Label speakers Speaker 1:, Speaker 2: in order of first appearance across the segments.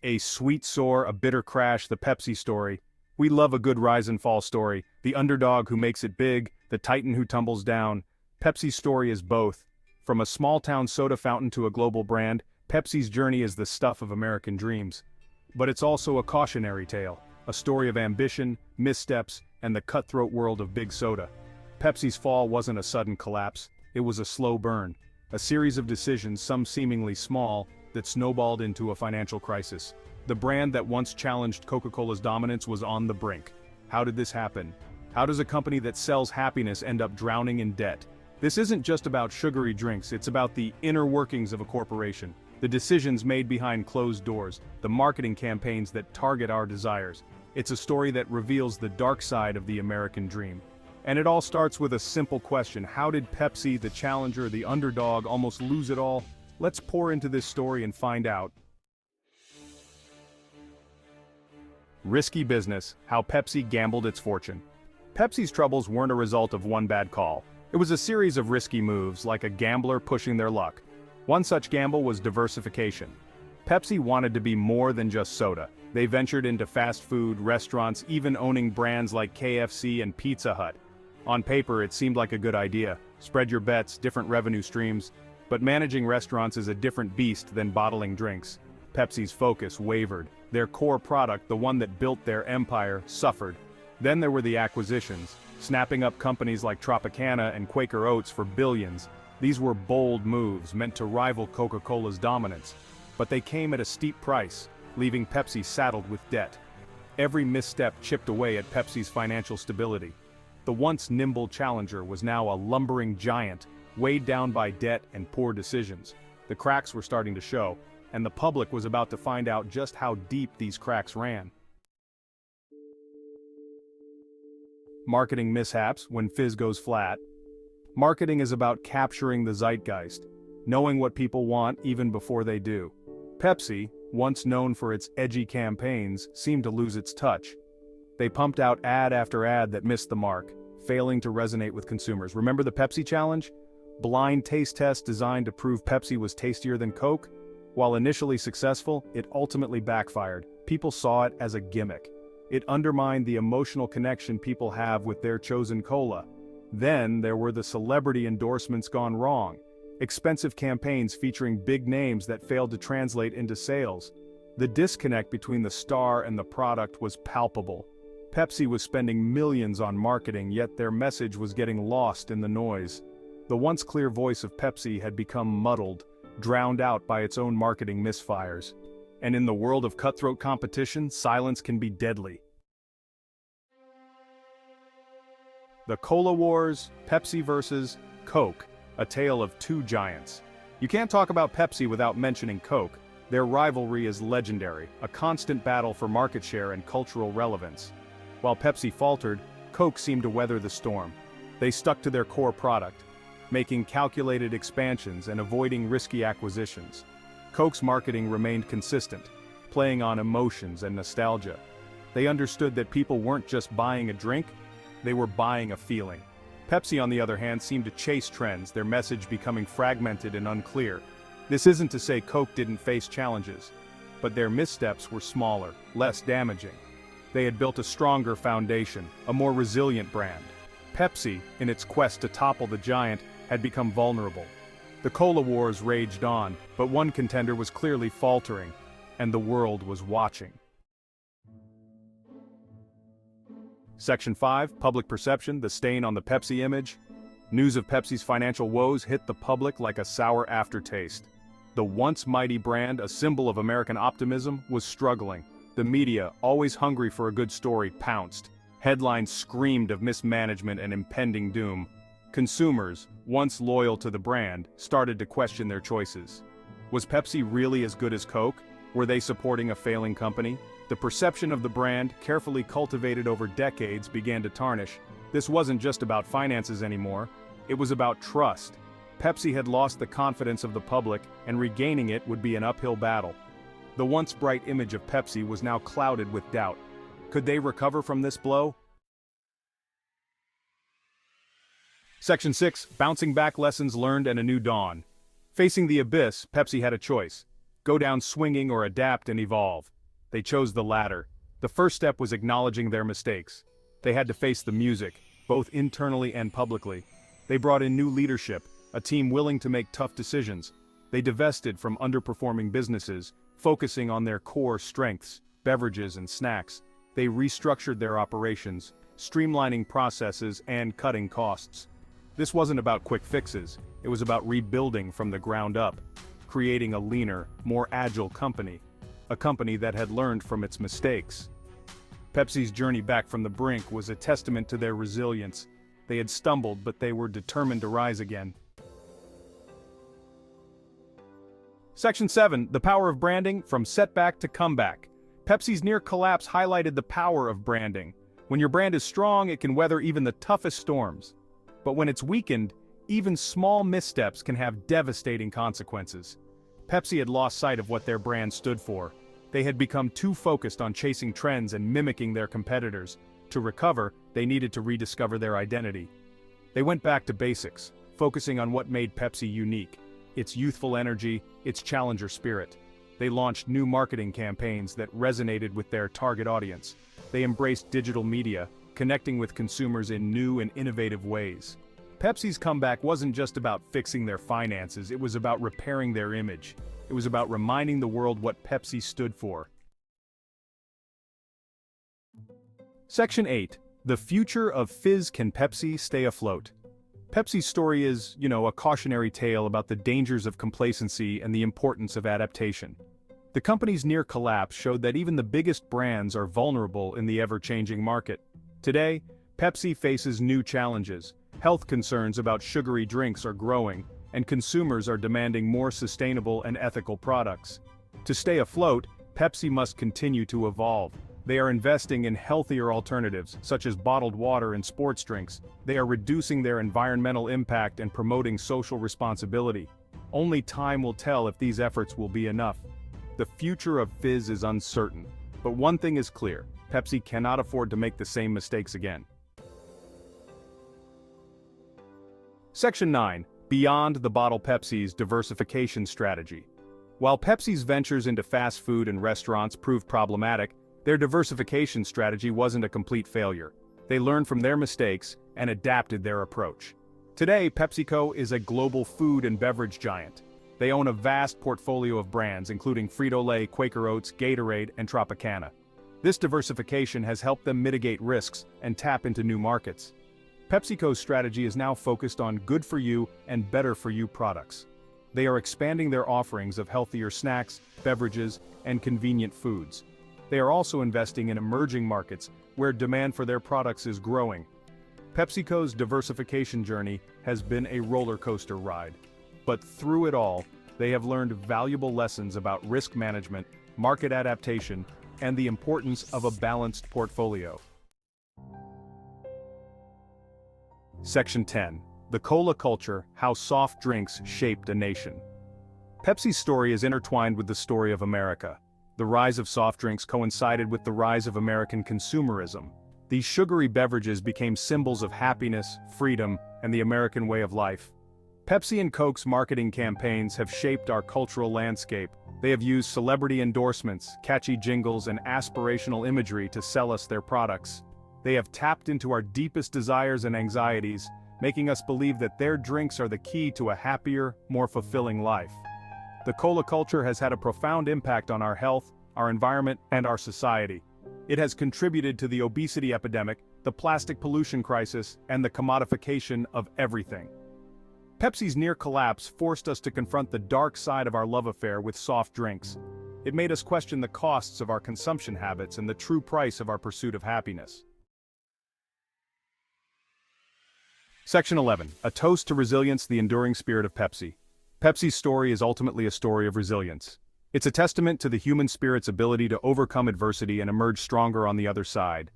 Speaker 1: A sweet soar, a bitter crash, the Pepsi story. We love a good rise and fall story, the underdog who makes it big, the titan who tumbles down. Pepsi's story is both. From a small-town soda fountain to a global brand, Pepsi's journey is the stuff of American dreams. But it's also a cautionary tale, a story of ambition, missteps, and the cutthroat world of big soda. Pepsi's fall wasn't a sudden collapse, it was a slow burn. A series of decisions, some seemingly small, that snowballed into a financial crisis. The brand that once challenged Coca-Cola's dominance was on the brink. How did this happen? How does a company that sells happiness end up drowning in debt? This isn't just about sugary drinks, it's about the inner workings of a corporation. The decisions made behind closed doors, the marketing campaigns that target our desires. It's a story that reveals the dark side of the American dream. And it all starts with a simple question: how did Pepsi, the challenger, the underdog, almost lose it all? Let's pour into this story and find out. Risky business, how Pepsi gambled its fortune. Pepsi's troubles weren't a result of one bad call. It was a series of risky moves, like a gambler pushing their luck. One such gamble was diversification. Pepsi wanted to be more than just soda. They ventured into fast food, restaurants, even owning brands like KFC and Pizza Hut. On paper, it seemed like a good idea. Spread your bets, different revenue streams. But managing restaurants is a different beast than bottling drinks. Pepsi's focus wavered. Their core product, the one that built their empire, suffered. Then there were the acquisitions, snapping up companies like Tropicana and Quaker Oats for billions. These were bold moves meant to rival Coca-Cola's dominance. But they came at a steep price, leaving Pepsi saddled with debt. Every misstep chipped away at Pepsi's financial stability. The once nimble challenger was now a lumbering giant, weighed down by debt and poor decisions. The cracks were starting to show, and the public was about to find out just how deep these cracks ran. Marketing mishaps, when Fizz goes flat. Marketing is about capturing the zeitgeist, knowing what people want even before they do. Pepsi, once known for its edgy campaigns, seemed to lose its touch. They pumped out ad after ad that missed the mark, failing to resonate with consumers. Remember the Pepsi challenge? Blind taste tests designed to prove Pepsi was tastier than Coke? While initially successful, it ultimately backfired. People saw it as a gimmick. It undermined the emotional connection people have with their chosen cola. Then there were the celebrity endorsements gone wrong. Expensive campaigns featuring big names that failed to translate into sales. The disconnect between the star and the product was palpable. Pepsi was spending millions on marketing, yet their message was getting lost in the noise. The once clear voice of Pepsi had become muddled, drowned out by its own marketing misfires. And in the world of cutthroat competition, silence can be deadly. The Cola Wars, Pepsi versus Coke, a tale of two giants. You can't talk about Pepsi without mentioning Coke. Their rivalry is legendary, a constant battle for market share and cultural relevance. While Pepsi faltered, Coke seemed to weather the storm. They stuck to their core product, making calculated expansions and avoiding risky acquisitions. Coke's marketing remained consistent, playing on emotions and nostalgia. They understood that people weren't just buying a drink, they were buying a feeling. Pepsi, on the other hand, seemed to chase trends, their message becoming fragmented and unclear. This isn't to say Coke didn't face challenges, but their missteps were smaller, less damaging. They had built a stronger foundation, a more resilient brand. Pepsi, in its quest to topple the giant, had become vulnerable. The Cola Wars raged on, but one contender was clearly faltering, and the world was watching. Section 5, Public Perception, the stain on the Pepsi image. News of Pepsi's financial woes hit the public like a sour aftertaste. The once mighty brand, a symbol of American optimism, was struggling. The media, always hungry for a good story, pounced. Headlines screamed of mismanagement and impending doom. Consumers, once loyal to the brand, started to question their choices. Was Pepsi really as good as Coke? Were they supporting a failing company? The perception of the brand, carefully cultivated over decades, began to tarnish. This wasn't just about finances anymore, it was about trust. Pepsi had lost the confidence of the public, and regaining it would be an uphill battle. The once bright image of Pepsi was now clouded with doubt. Could they recover from this blow? Section 6, Bouncing Back, Lessons Learned and a New Dawn. Facing the abyss, Pepsi had a choice. Go down swinging or adapt and evolve. They chose the latter. The first step was acknowledging their mistakes. They had to face the music, both internally and publicly. They brought in new leadership, a team willing to make tough decisions. They divested from underperforming businesses, focusing on their core strengths, beverages and snacks. They restructured their operations, streamlining processes and cutting costs. This wasn't about quick fixes, it was about rebuilding from the ground up, creating a leaner, more agile company, a company that had learned from its mistakes. Pepsi's journey back from the brink was a testament to their resilience. They had stumbled, but they were determined to rise again. Section 7, The Power of Branding, From Setback to Comeback. Pepsi's near collapse highlighted the power of branding. When your brand is strong, it can weather even the toughest storms. But when it's weakened, even small missteps can have devastating consequences. Pepsi had lost sight of what their brand stood for. They had become too focused on chasing trends and mimicking their competitors. To recover, they needed to rediscover their identity. They went back to basics, focusing on what made Pepsi unique: its youthful energy, its challenger spirit. They launched new marketing campaigns that resonated with their target audience. They embraced digital media, connecting with consumers in new and innovative ways. Pepsi's comeback wasn't just about fixing their finances, it was about repairing their image. It was about reminding the world what Pepsi stood for. Section 8. The Future of Fizz. Can Pepsi Stay Afloat? Pepsi's story is, a cautionary tale about the dangers of complacency and the importance of adaptation. The company's near collapse showed that even the biggest brands are vulnerable in the ever-changing market. Today, Pepsi faces new challenges. Health concerns about sugary drinks are growing, and consumers are demanding more sustainable and ethical products. To stay afloat, Pepsi must continue to evolve. They are investing in healthier alternatives, such as bottled water and sports drinks. They are reducing their environmental impact and promoting social responsibility. Only time will tell if these efforts will be enough. The future of Fizz is uncertain, but one thing is clear: Pepsi cannot afford to make the same mistakes again. Section 9. Beyond the Bottle. Pepsi's diversification strategy. While Pepsi's ventures into fast food and restaurants proved problematic, their diversification strategy wasn't a complete failure. They learned from their mistakes and adapted their approach. Today, PepsiCo is a global food and beverage giant. They own a vast portfolio of brands including Frito-Lay, Quaker Oats, Gatorade, and Tropicana. This diversification has helped them mitigate risks and tap into new markets. PepsiCo's strategy is now focused on good-for-you and better-for-you products. They are expanding their offerings of healthier snacks, beverages, and convenient foods. They are also investing in emerging markets where demand for their products is growing. PepsiCo's diversification journey has been a roller coaster ride. But through it all, they have learned valuable lessons about risk management, market adaptation, and the importance of a balanced portfolio. Section 10. The Cola Culture: How Soft Drinks Shaped a Nation. Pepsi's story is intertwined with the story of America. The rise of soft drinks coincided with the rise of American consumerism. These sugary beverages became symbols of happiness, freedom, and the American way of life. Pepsi and Coke's marketing campaigns have shaped our cultural landscape. They have used celebrity endorsements, catchy jingles, and aspirational imagery to sell us their products. They have tapped into our deepest desires and anxieties, making us believe that their drinks are the key to a happier, more fulfilling life. The cola culture has had a profound impact on our health, our environment, and our society. It has contributed to the obesity epidemic, the plastic pollution crisis, and the commodification of everything. Pepsi's near collapse forced us to confront the dark side of our love affair with soft drinks. It made us question the costs of our consumption habits and the true price of our pursuit of happiness. Section 11. A Toast to Resilience: The Enduring Spirit of Pepsi. Pepsi's story is ultimately a story of resilience. It's a testament to the human spirit's ability to overcome adversity and emerge stronger on the other side.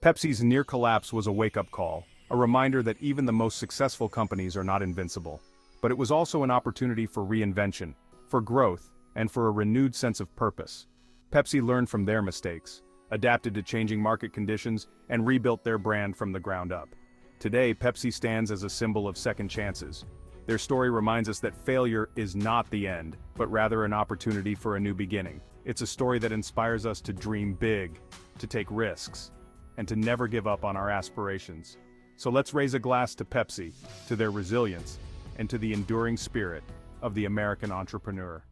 Speaker 1: Pepsi's near collapse was a wake-up call, a reminder that even the most successful companies are not invincible. But it was also an opportunity for reinvention, for growth, and for a renewed sense of purpose. Pepsi learned from their mistakes, adapted to changing market conditions, and rebuilt their brand from the ground up. Today, Pepsi stands as a symbol of second chances. Their story reminds us that failure is not the end, but rather an opportunity for a new beginning. It's a story that inspires us to dream big, to take risks, and to never give up on our aspirations. So let's raise a glass to Pepsi, to their resilience, and to the enduring spirit of the American entrepreneur.